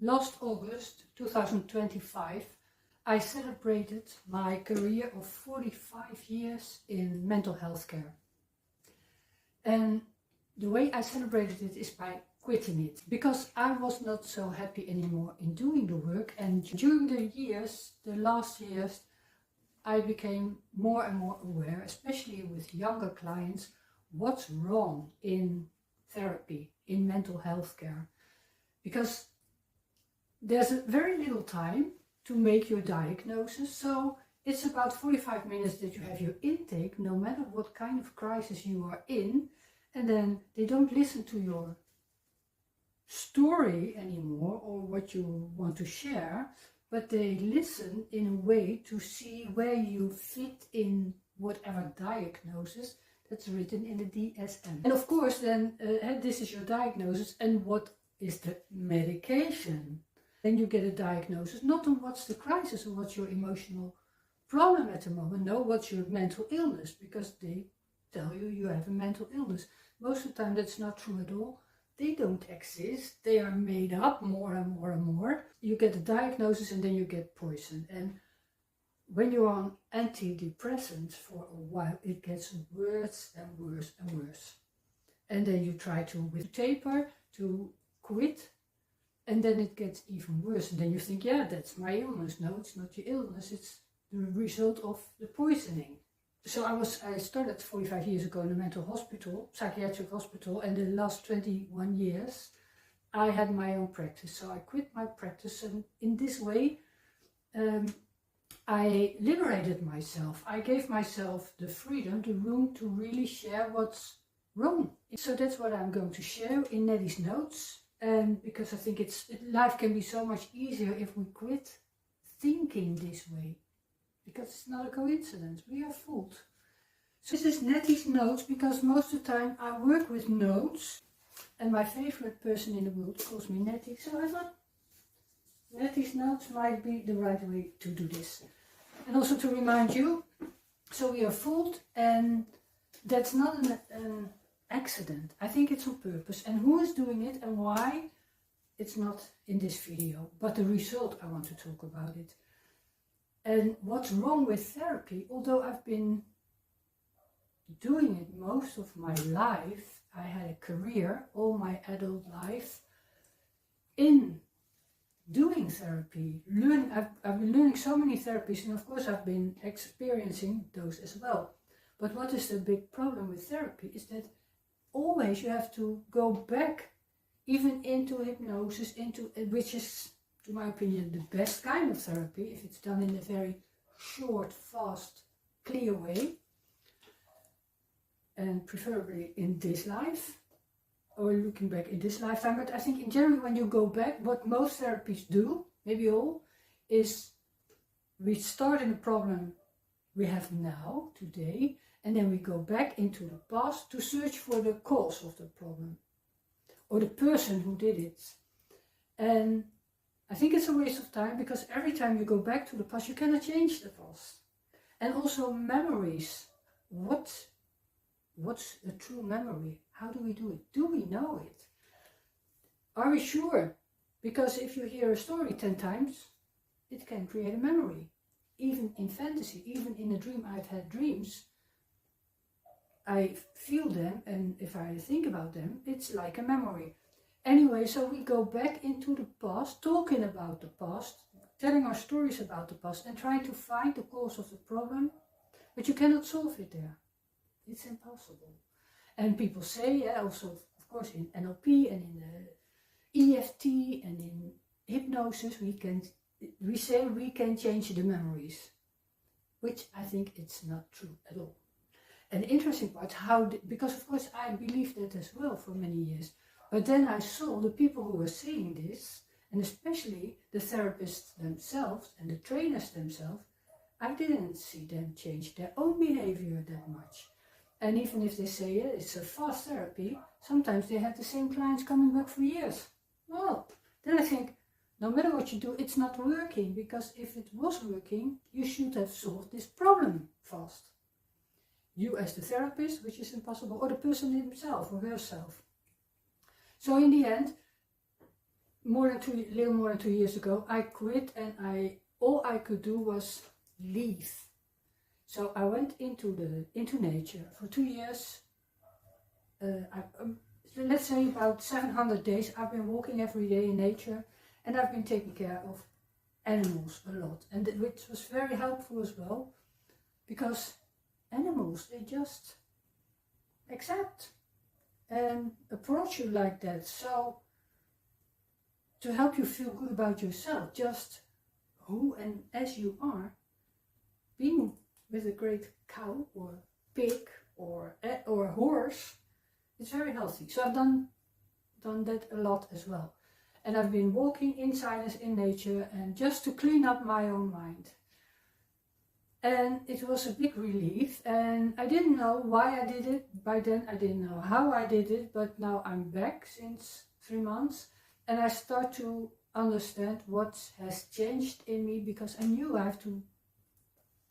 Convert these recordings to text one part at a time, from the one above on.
Last August 2025, I celebrated my career of 45 years in mental health care. And the way I celebrated it is by quitting it, because I was not so happy anymore in doing the work. And during the last years, I became more and more aware, especially with younger clients, what's wrong in therapy, in mental health care. Because there's very little time to make your diagnosis, so it's about 45 minutes that you have your intake, no matter what kind of crisis you are in, and then they don't listen to your story anymore or what you want to share, but they listen in a way to see where you fit in whatever diagnosis that's written in the DSM. And of course then this is your diagnosis, and what is the medication? Then you get a diagnosis, not on what's the crisis or what's your emotional problem at the moment. No, what's your mental illness, because they tell you you have a mental illness. Most of the time that's not true at all. They don't exist. They are made up more and more and more. You get a diagnosis and then you get poison. And when you're on antidepressants for a while, it gets worse and worse and worse. And then you try to, with taper, to quit. And then it gets even worse. And then you think, yeah, that's my illness. No, it's not your illness. It's the result of the poisoning. So I started 45 years ago in a mental hospital, psychiatric hospital, and the last 21 years I had my own practice. So I quit my practice, and in this way I liberated myself. I gave myself the freedom, the room to really share what's wrong. So that's what I'm going to share in Neddy's notes. And because I think life can be so much easier if we quit thinking this way. Because it's not a coincidence, we are fooled. So this is Nettie's notes, because most of the time I work with notes. And my favorite person in the world calls me Nettie. So I thought Nettie's notes might be the right way to do this. And also to remind you, so we are fooled, and that's not an accident. I think it's on purpose, and who is doing it and why, it's not in this video, but the result, I want to talk about it. And what's wrong with therapy, although I've been doing it most of my life, I had a career all my adult life in doing therapy, learning. I've been learning so many therapies, and of course I've been experiencing those as well. But what is the big problem with therapy is that always you have to go back, even into hypnosis, which is, to my opinion, the best kind of therapy if it's done in a very short, fast, clear way, and preferably in this life, or looking back in this lifetime. But I think in general, when you go back, what most therapies do, maybe all, is we start in a problem we have now, today, and then we go back into the past to search for the cause of the problem, or the person who did it. And I think it's a waste of time, because every time you go back to the past, you cannot change the past. And also memories. What's a true memory? How do we do it? Do we know it? Are we sure? Because if you hear a story 10 times, it can create a memory. Even in fantasy, even in a dream. I've had dreams. I feel them, and if I think about them, it's like a memory. Anyway, so we go back into the past, talking about the past, telling our stories about the past, and trying to find the cause of the problem, but you cannot solve it there. It's impossible. And people say, also, of course, in NLP and in EFT and in hypnosis, we say we can change the memories, which I think it's not true at all. And the interesting part, because of course I believed that as well for many years. But then I saw the people who were saying this, and especially the therapists themselves and the trainers themselves, I didn't see them change their own behavior that much. And even if they say it's a fast therapy, sometimes they have the same clients coming back for years. Well, then I think, no matter what you do, it's not working, because if it was working, you should have solved this problem fast. You as the therapist, which is impossible, or the person himself or herself. So in the end, little more than 2 years ago, I quit, and all I could do was leave. So I went into nature for 2 years. Let's say about 700 days I've been walking every day in nature, and I've been taking care of animals a lot, and which was very helpful as well, because animals, they just accept and approach you like that. So to help you feel good about yourself, just who and as you are, being with a great cow or pig or horse, it's very healthy. So I've done that a lot as well. And I've been walking in silence in nature, and just to clean up my own mind. And it was a big relief, and I didn't know why I did it. By then I didn't know how I did it, but now I'm back since 3 months, and I start to understand what has changed in me, because I knew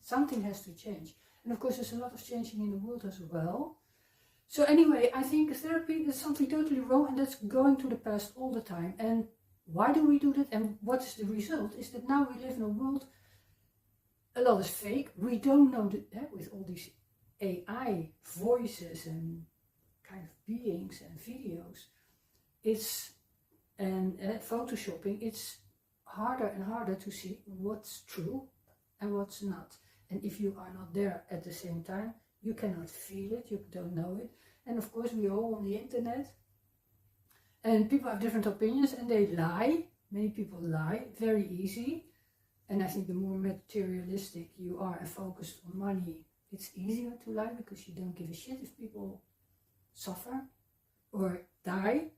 something has to change. And of course there's a lot of changing in the world as well. So anyway, I think therapy is something totally wrong, and that's going to the past all the time. And why do we do that? And what is the result? Is that now we live in a world, a lot is fake. We don't know that with all these AI voices and kind of beings and videos, and photoshopping, it's harder and harder to see what's true and what's not. And if you are not there at the same time, you cannot feel it, you don't know it. And of course we're all on the internet, and people have different opinions, and they lie. Many people lie very easy. And I think the more materialistic you are and focused on money, it's easier to lie, because you don't give a shit if people suffer or die.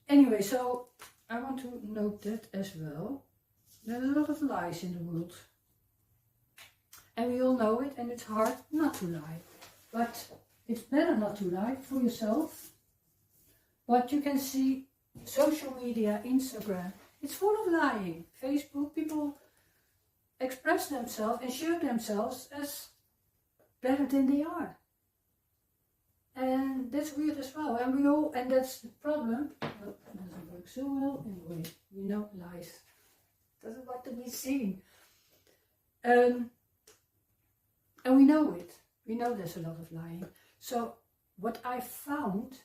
Anyway, so I want to note that as well. There's a lot of lies in the world. And we all know it, and it's hard not to lie. But it's better not to lie for yourself. But you can see social media, Instagram, it's full of lying. Facebook, people express themselves and show themselves as better than they are. And that's weird as well. And that's the problem. Well, it doesn't work so well. Anyway, we know lies doesn't want to be seen. And we know it. We know there's a lot of lying. So what I found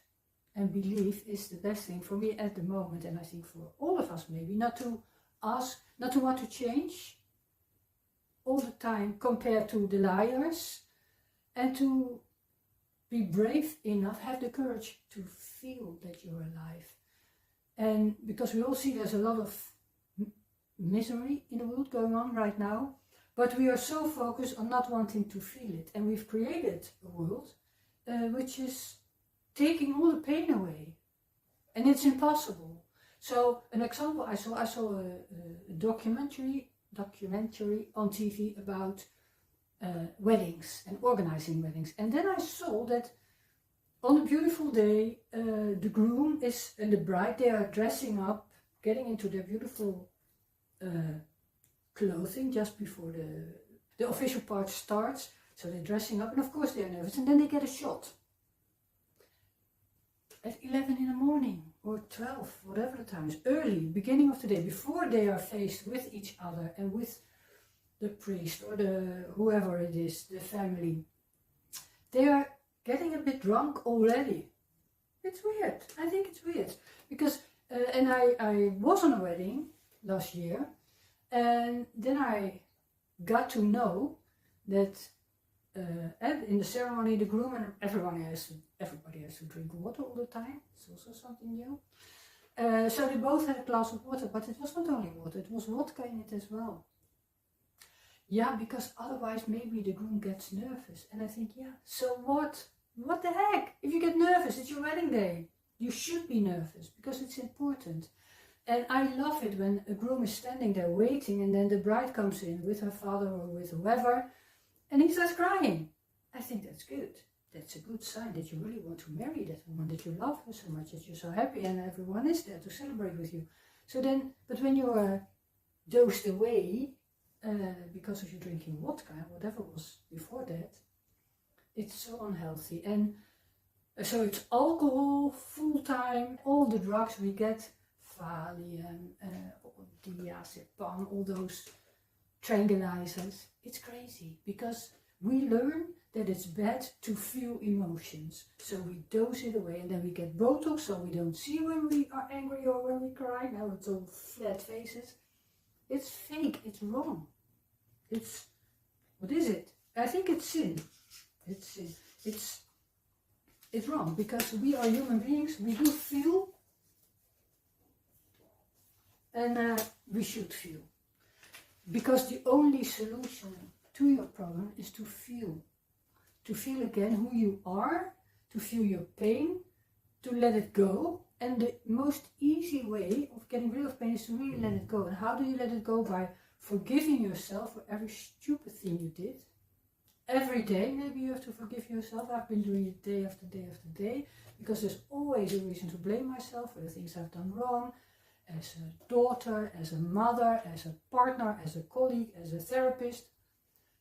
and believe is the best thing for me at the moment, and I think for all of us maybe, not to want to change all the time compared to the liars, and to be brave enough, have the courage to feel that you're alive. And because we all see there's a lot of misery in the world going on right now, but we are so focused on not wanting to feel it. And we've created a world which is taking all the pain away. And it's impossible. So an example, I saw a documentary on TV about weddings and organizing weddings. And then I saw that on a beautiful day, the groom and the bride, they are dressing up, getting into their beautiful clothing just before the official part starts. So they're dressing up, and of course they're nervous, and then they get a shot at 11 in the morning or 12, whatever the time is, early, beginning of the day, before they are faced with each other and with the priest or whoever it is, the family. They are getting a bit drunk already. It's weird. I think it's weird because and I was on a wedding last year, and then I got to know that in the ceremony, the groom and everybody has to drink water all the time. It's also something new. So they both had a glass of water, but it was not only water, it was vodka in it as well. Yeah, because otherwise maybe the groom gets nervous. And I think, yeah, so what? What the heck? If you get nervous, it's your wedding day. You should be nervous because it's important. And I love it when a groom is standing there waiting, and then the bride comes in with her father or with whoever, and he starts crying. I think that's good. That's a good sign that you really want to marry that woman, that you love her so much, that you're so happy, and everyone is there to celebrate with you. So then, but when you are dosed away because of you drinking vodka, whatever was before that, it's so unhealthy. And so it's alcohol, full time, all the drugs we get Valium, diazepam, all those tranquilizers. It's crazy because we learn that it's bad to feel emotions. So we dose it away and then we get Botox so we don't see when we are angry or when we cry. Now it's all flat faces. It's fake, it's wrong. It's, what is it? I think it's sin. It's sin. It's wrong because we are human beings, we do feel, and we should feel. Because the only solution to your problem is to feel again who you are, to feel your pain, to let it go. And the most easy way of getting rid of pain is to really let it go. And how do you let it go? By forgiving yourself for every stupid thing you did. Every day, maybe you have to forgive yourself. I've been doing it day after day after day, because there's always a reason to blame myself for the things I've done wrong, as a daughter, as a mother, as a partner, as a colleague, as a therapist.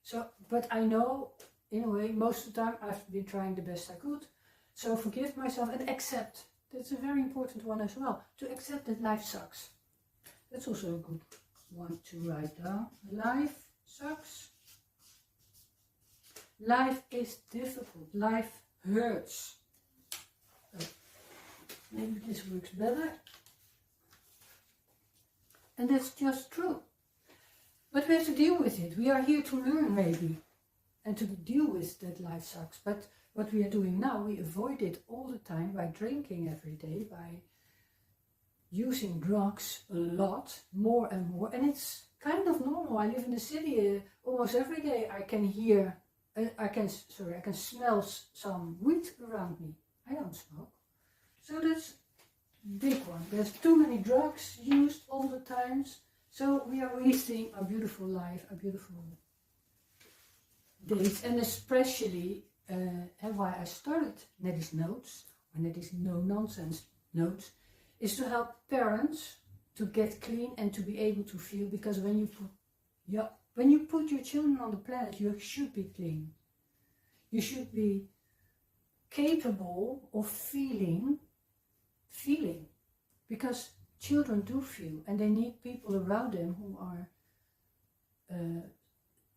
So, but I know, in a way, most of the time I've been trying the best I could. So forgive myself and accept. That's a very important one as well. To accept that life sucks. That's also a good one to write down. Life sucks. Life is difficult. Life hurts. So maybe this works better. And that's just true. But we have to deal with it. We are here to learn, maybe, and to deal with that life sucks. But what we are doing now, we avoid it all the time by drinking every day, by using drugs a lot, more and more. And it's kind of normal. I live in the city. Almost every day I can hear, I can smell some weed around me. I don't smoke. So that's big one. There's too many drugs used all the times. So we are wasting a beautiful life, a beautiful days, and especially why I started Neddy's Notes, or Neddy's No Nonsense Notes, is to help parents to get clean and to be able to feel. Because when you put your children on the planet, you should be clean. You should be capable of feeling, because children do feel, and they need people around them who are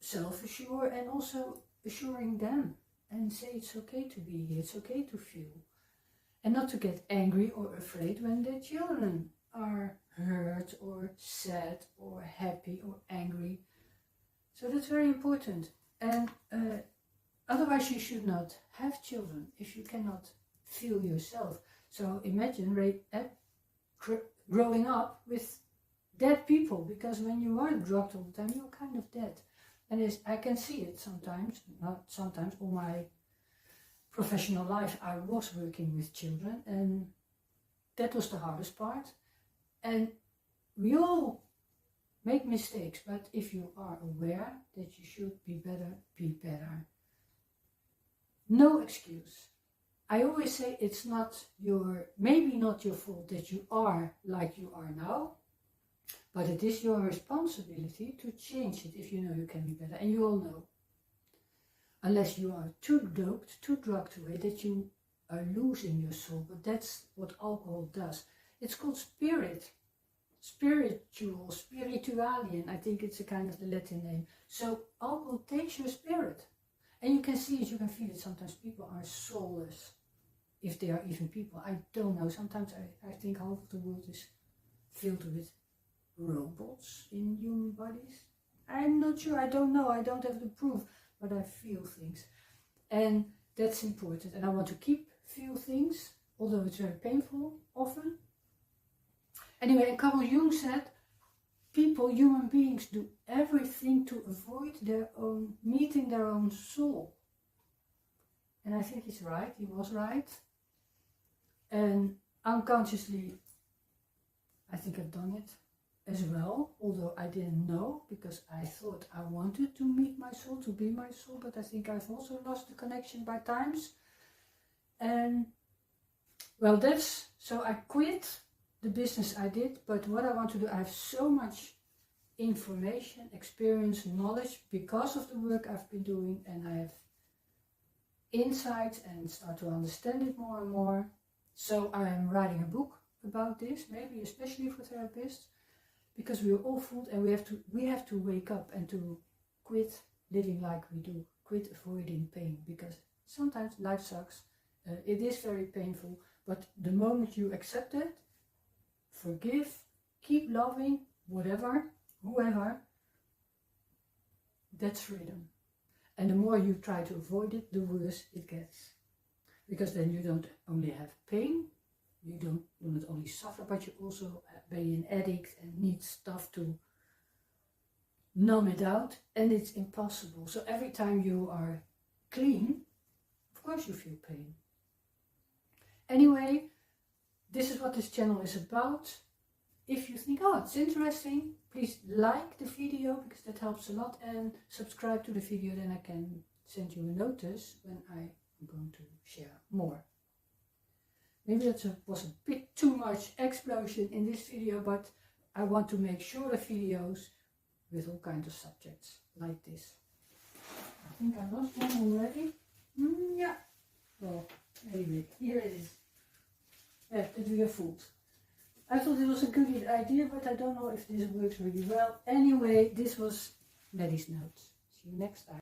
self-assured and also assuring them and say it's okay to be here, it's okay to feel, and not to get angry or afraid when their children are hurt or sad or happy or angry. So that's very important. And otherwise you should not have children if you cannot feel yourself. So imagine growing up with dead people, because when you are drugged all the time, you're kind of dead. And I can see it sometimes, not sometimes, all my professional life I was working with children, and that was the hardest part. And we all make mistakes, but if you are aware that you should be better, be better. No excuse. I always say it's maybe not your fault that you are like you are now, but it is your responsibility to change it if you know you can be better. And you all know, unless you are too doped, too drugged away, that you are losing your soul. But that's what alcohol does. It's called spiritualian. I think it's a kind of the Latin name. So alcohol takes your spirit. And you can see it, you can feel it. Sometimes people are soulless. If they are even people, I don't know. Sometimes I think half of the world is filled with robots in human bodies. I'm not sure, I don't know, I don't have the proof, but I feel things. And that's important. And I want to feel things, although it's very painful often. Anyway, and Carl Jung said, human beings do everything to avoid meeting their own soul. And I think he's right, he was right. And unconsciously, I think I've done it as well, although I didn't know, because I thought I wanted to meet my soul, to be my soul, but I think I've also lost the connection by times. And well, so I quit the business I did, but what I want to do, I have so much information, experience, knowledge because of the work I've been doing, and I have insights and start to understand it more and more. So I am writing a book about this, maybe especially for therapists, because we are all fooled, and we have to wake up and to quit living like we do, quit avoiding pain, because sometimes life sucks. It is very painful, but the moment you accept it, forgive, keep loving, whatever, whoever, that's freedom. And the more you try to avoid it, the worse it gets. Because then you don't only have pain, you do not only suffer, but you also be an addict and need stuff to numb it out, and it's impossible. So every time you are clean, of course you feel pain. Anyway, this is what this channel is about. If you think, oh, it's interesting, please like the video, because that helps a lot, and subscribe to the video, then I can send you a notice when I am going to share more. Maybe that was a bit too much explosion in this video, but I want to make shorter videos with all kinds of subjects like this. I think I lost one already. Yeah. Well, anyway, here it is. Yeah, that we are fooled. I thought it was a good idea, but I don't know if this works really well. Anyway, this was Maddie's Notes. See you next time.